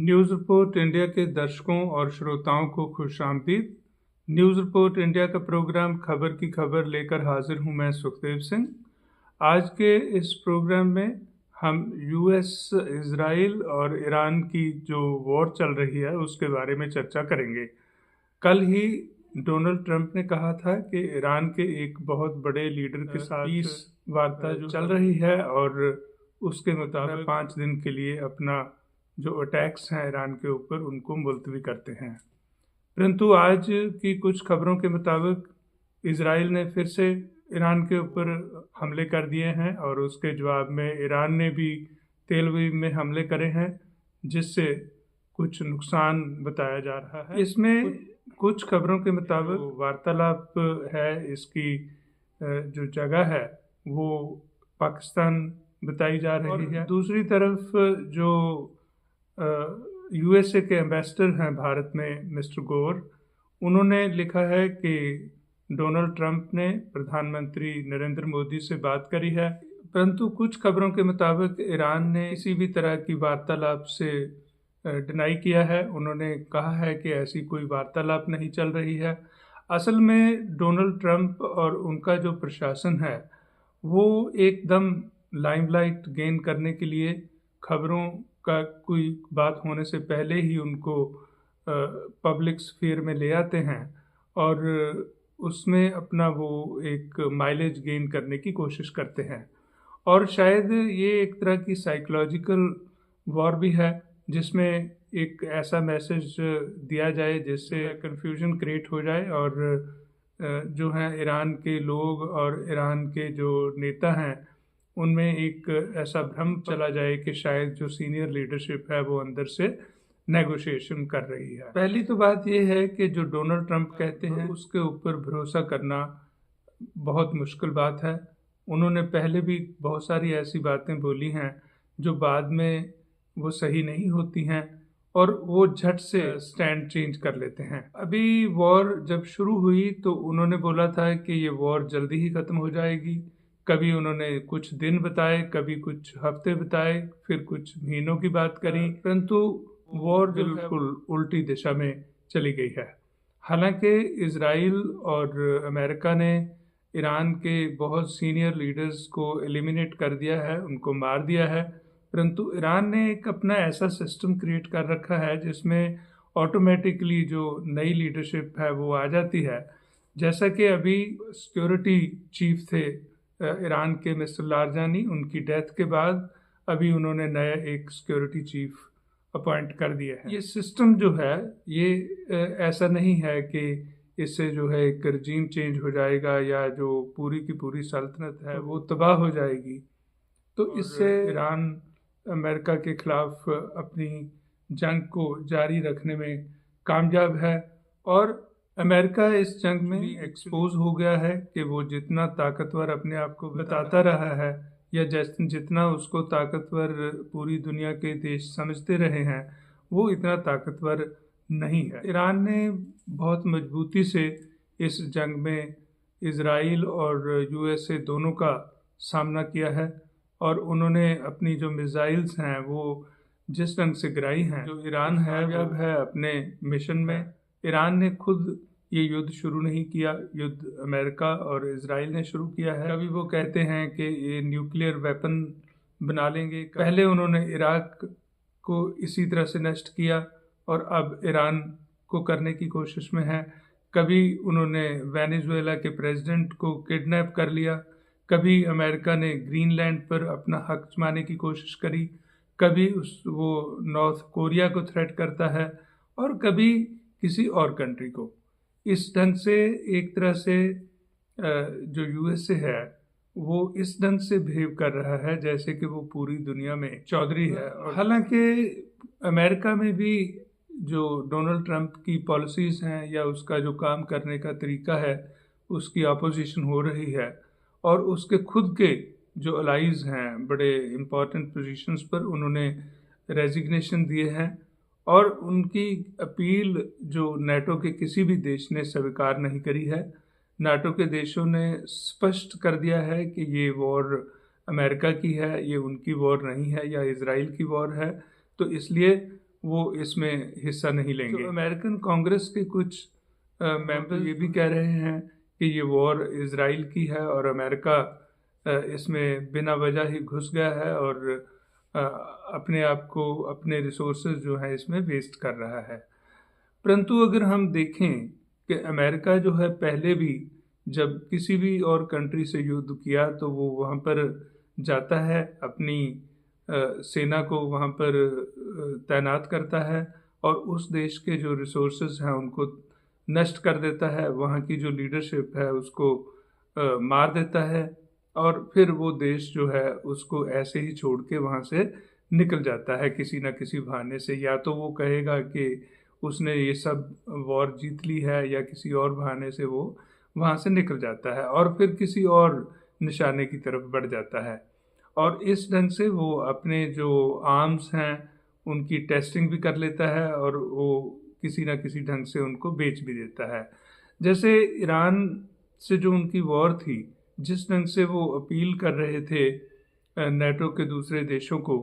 News report India के दर्शकों और श्रोताओं को खुशामदीद। न्यूज़ रिपोर्ट इंडिया का प्रोग्राम खबर की खबर लेकर हाजिर हूं मैं सुखदेव सिंह। आज के इस प्रोग्राम में हम यूएस, इजराइल और ईरान की जो वॉर चल रही है उसके बारे में चर्चा करेंगे। कल ही डोनाल्ड ट्रंप ने कहा था कि ईरान के एक बहुत बड़े लीडर के साथ पीस वार्ता जो चल रही है और उसके मुताबिक 5 दिन के लिए अपना जो अटैक्स हैं ईरान के ऊपर उनको मुलतवी करते हैं। परंतु आज की कुछ खबरों के मुताबिक इजराइल ने फिर से ईरान के ऊपर हमले कर दिए हैं और उसके जवाब में ईरान ने भी तेल अवीव में हमले करे हैं, जिससे कुछ नुकसान बताया जा रहा है। इसमें कुछ खबरों के मुताबिक वार्तालाप है, इसकी जो जगह है वो पाकिस्तान बताई जा रही है। दूसरी तरफ जो यूएसए के एम्बेसडर हैं भारत में, मिस्टर गोर, उन्होंने लिखा है कि डोनाल्ड ट्रंप ने प्रधानमंत्री नरेंद्र मोदी से बात करी है, परंतु कुछ खबरों के मुताबिक ईरान ने किसी भी तरह की वार्तालाप से डिनाई किया है। उन्होंने कहा है कि ऐसी कोई वार्तालाप नहीं चल रही है। असल में डोनाल्ड ट्रंप और उनका जो प्रशासन है वो एकदम लाइमलाइट गेन करने के लिए खबरों का कोई बात होने से पहले ही उनको पब्लिक स्फीयर में ले आते हैं और उसमें अपना वो एक माइलेज गेन करने की कोशिश करते हैं। और शायद ये एक तरह की साइकोलॉजिकल वॉर भी है, जिसमें एक ऐसा मैसेज दिया जाए जिससे कंफ्यूजन क्रिएट हो जाए और जो हैं ईरान के लोग और ईरान के जो नेता हैं उनमें एक ऐसा भ्रम चला जाए कि शायद जो सीनियर लीडरशिप है वो अंदर से नेगोशिएशन कर रही है। पहली तो बात यह है कि जो डोनाल्ड ट्रंप कहते हैं उसके ऊपर भरोसा करना बहुत मुश्किल बात है। उन्होंने पहले भी बहुत सारी ऐसी बातें बोली हैं जो बाद में वो सही नहीं होती हैं और वो झट से स्टैंड चेंज कर लेते हैं। अभी वॉर जब शुरू हुई तो उन्होंने बोला था कि ये वॉर जल्दी ही ख़त्म हो जाएगी। कभी उन्होंने कुछ दिन बताए, कभी कुछ हफ्ते बताए, फिर कुछ महीनों की बात करी, परंतु वॉर बिल्कुल उल्टी दिशा में चली गई है। हालांकि इजराइल और अमेरिका ने ईरान के बहुत सीनियर लीडर्स को एलिमिनेट कर दिया है, उनको मार दिया है, परंतु ईरान ने एक अपना ऐसा सिस्टम क्रिएट कर रखा है जिसमें ऑटोमेटिकली जो नई लीडरशिप है वो आ जाती है। जैसा कि अभी सिक्योरिटी चीफ थे ईरान के मिस्टर लारजानी, उनकी डेथ के बाद अभी उन्होंने नया एक सिक्योरिटी चीफ अपॉइंट कर दिया है। ये सिस्टम जो है ये ऐसा नहीं है कि इससे जो है एक रजीम चेंज हो जाएगा या जो पूरी की पूरी सल्तनत है वो तबाह हो जाएगी। तो इससे ईरान अमेरिका के खिलाफ अपनी जंग को जारी रखने में कामयाब है और अमेरिका इस जंग में एक्सपोज हो गया है कि वो जितना ताकतवर अपने आप को बताता रहा है या जितना उसको ताकतवर पूरी दुनिया के देश समझते रहे हैं वो इतना ताकतवर नहीं है। ईरान ने बहुत मजबूती से इस जंग में इजराइल और यूएसए दोनों का सामना किया है और उन्होंने अपनी जो मिसाइल्स हैं वो जिस ढंग से गिराई हैं। जो ईरान है अब है अपने मिशन में, ईरान ने खुद ये युद्ध शुरू नहीं किया, युद्ध अमेरिका और इजराइल ने शुरू किया है। कभी वो कहते हैं कि ये न्यूक्लियर वेपन बना लेंगे, पहले उन्होंने इराक को इसी तरह से नष्ट किया और अब ईरान को करने की कोशिश में है। कभी उन्होंने वेनेजुएला के प्रेसिडेंट को किडनैप कर लिया, कभी अमेरिका ने ग्रीनलैंड पर अपना हक जमाने की कोशिश करी, कभी वो नॉर्थ कोरिया को थ्रेट करता है और कभी किसी और कंट्री को। इस ढंग से एक तरह से जो यूएसए है वो इस ढंग से बिहेव कर रहा है जैसे कि वो पूरी दुनिया में चौधरी है। हालांकि अमेरिका में भी जो डोनाल्ड ट्रंप की पॉलिसीज़ हैं या उसका जो काम करने का तरीका है उसकी अपोजिशन हो रही है और उसके खुद के जो अलाइज हैं बड़े इम्पोर्टेंट पोजीशंस पर उन्होंने रेजिग्नेशन दिए हैं और उनकी अपील जो नाटो के किसी भी देश ने स्वीकार नहीं करी है। नाटो के देशों ने स्पष्ट कर दिया है कि ये वॉर अमेरिका की है, ये उनकी वॉर नहीं है या इजराइल की वॉर है। तो इसलिए वो इसमें हिस्सा नहीं लेंगे। तो अमेरिकन कांग्रेस के कुछ मेंबर ये भी कह रहे हैं कि ये वॉर इजराइल की है और अमेरिका इसमें बिना वजह ही घुस गया है और अपने आप को, अपने रिसोर्सेज जो है इसमें वेस्ट कर रहा है। परंतु अगर हम देखें कि अमेरिका जो है पहले भी जब किसी भी और कंट्री से युद्ध किया तो वो वहाँ पर जाता है, अपनी सेना को वहाँ पर तैनात करता है और उस देश के जो रिसोर्सेज हैं उनको नष्ट कर देता है, वहाँ की जो लीडरशिप है उसको मार देता है और फिर वो देश जो है उसको ऐसे ही छोड़ के वहाँ से निकल जाता है किसी ना किसी बहाने से। या तो वो कहेगा कि उसने ये सब वॉर जीत ली है या किसी और बहाने से वो वहाँ से निकल जाता है और फिर किसी और निशाने की तरफ बढ़ जाता है और इस ढंग से वो अपने जो आर्म्स हैं उनकी टेस्टिंग भी कर लेता है और वो किसी ना किसी ढंग से उनको बेच भी देता है। जैसे ईरान से जो उनकी वॉर थी, जिस ढंग से वो अपील कर रहे थे नेटो के दूसरे देशों को,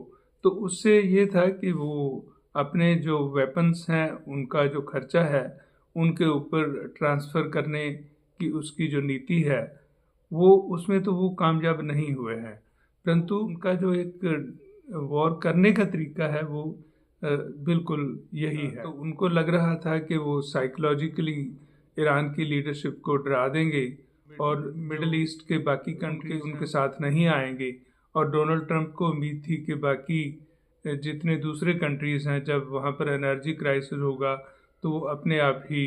तो उससे ये था कि वो अपने जो वेपन्स हैं उनका जो खर्चा है उनके ऊपर ट्रांसफ़र करने की उसकी जो नीति है वो उसमें तो वो कामयाब नहीं हुए हैं, परंतु उनका जो एक वॉर करने का तरीका है वो बिल्कुल यही है। तो उनको लग रहा था कि वो साइकोलॉजिकली ईरान की लीडरशिप को डरा देंगे और मिडल ईस्ट के बाकी कंट्री उनके साथ नहीं आएंगे और डोनाल्ड ट्रंप को उम्मीद थी कि बाकी जितने दूसरे कंट्रीज़ हैं जब वहाँ पर एनर्जी क्राइसिस होगा तो वो अपने आप ही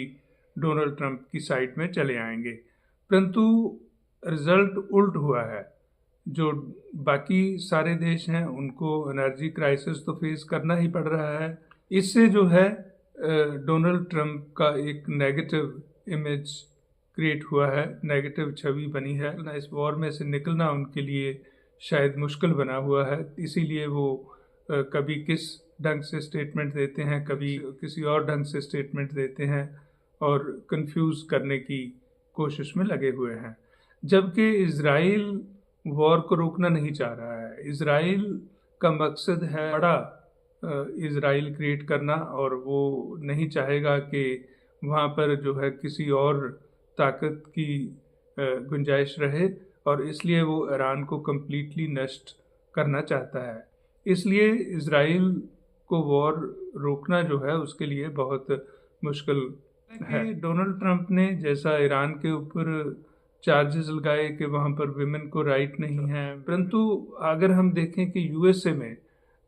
डोनाल्ड ट्रंप की साइड में चले आएंगे, परंतु रिज़ल्ट उल्ट हुआ है। जो बाकी सारे देश हैं उनको एनर्जी क्राइसिस तो फेस करना ही पड़ रहा है। इससे जो है डोनाल्ड ट्रंप का एक नेगेटिव इमेज क्रिएट हुआ है, नेगेटिव छवि बनी है। इस वॉर में से निकलना उनके लिए शायद मुश्किल बना हुआ है, इसीलिए वो कभी किस ढंग से स्टेटमेंट देते हैं, कभी किसी और ढंग से स्टेटमेंट देते हैं और कंफ्यूज करने की कोशिश में लगे हुए हैं। जबकि इज़राइल वॉर को रोकना नहीं चाह रहा है। इज़राइल का मकसद है बड़ा इज़राइल क्रिएट करना और वो नहीं चाहेगा कि वहाँ पर जो है किसी और ताकत की गुंजाइश रहे और इसलिए वो ईरान को कम्प्लीटली नष्ट करना चाहता है। इसलिए इज़राइल को वॉर रोकना जो है उसके लिए बहुत मुश्किल है। डोनाल्ड ट्रंप ने जैसा ईरान के ऊपर चार्जेस लगाए कि वहाँ पर विमेन को राइट नहीं है, परंतु अगर हम देखें कि यूएसए में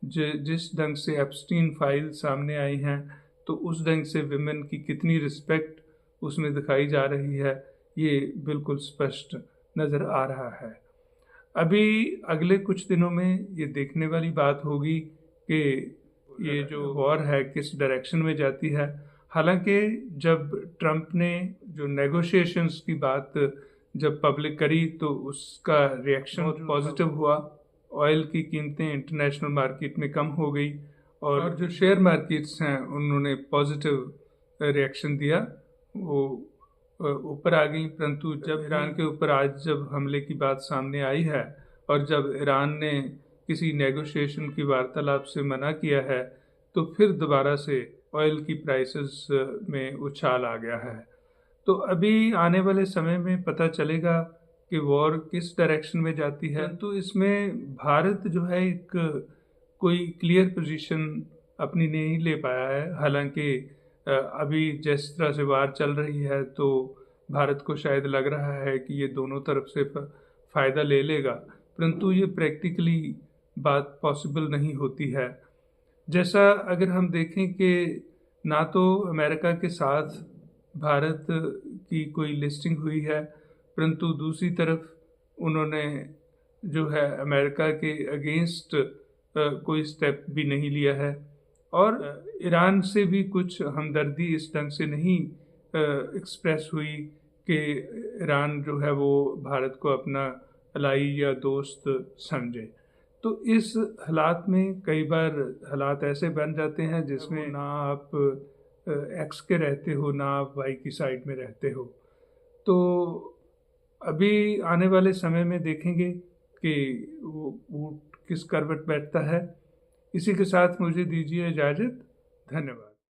जिस ढंग से एप्स्टीन फाइल सामने आई हैं तो उस ढंग से विमेन की कितनी रिस्पेक्ट उसमें दिखाई जा रही है ये बिल्कुल स्पष्ट नज़र आ रहा है। अभी अगले कुछ दिनों में ये देखने वाली बात होगी कि ये जो वॉर है किस डायरेक्शन में जाती है। हालांकि जब ट्रंप ने जो नेगोशिएशंस की बात जब पब्लिक करी तो उसका रिएक्शन पॉजिटिव हुआ। ऑयल की कीमतें इंटरनेशनल मार्केट में कम हो गई और जो शेयर मार्केट्स हैं उन्होंने पॉजिटिव रिएक्शन दिया, वो ऊपर आ गई। परंतु जब ईरान के ऊपर आज जब हमले की बात सामने आई है और जब ईरान ने किसी नेगोशिएशन की वार्तालाप से मना किया है तो फिर दोबारा से ऑयल की प्राइसेस में उछाल आ गया है। तो अभी आने वाले समय में पता चलेगा कि वॉर किस डायरेक्शन में जाती है। तो इसमें भारत जो है एक कोई क्लियर पोजीशन अपनी नहीं ले पाया है। हालांकि अभी जिस तरह से वार चल रही है तो भारत को शायद लग रहा है कि ये दोनों तरफ से फ़ायदा ले लेगा, परंतु ये प्रैक्टिकली बात पॉसिबल नहीं होती है। जैसा अगर हम देखें कि ना तो अमेरिका के साथ भारत की कोई लिस्टिंग हुई है, परंतु दूसरी तरफ उन्होंने जो है अमेरिका के अगेंस्ट कोई स्टेप भी नहीं लिया है और ईरान से भी कुछ हमदर्दी इस ढंग से नहीं एक्सप्रेस हुई कि ईरान जो है वो भारत को अपना अलाई या दोस्त समझे। तो इस हालात में कई बार हालात ऐसे बन जाते हैं जिसमें ना आप एक्स के रहते हो ना आप वाई की साइड में रहते हो। तो अभी आने वाले समय में देखेंगे कि वो ऊँट किस करवट बैठता है। इसी के साथ मुझे दीजिए इजाज़त। धन्यवाद।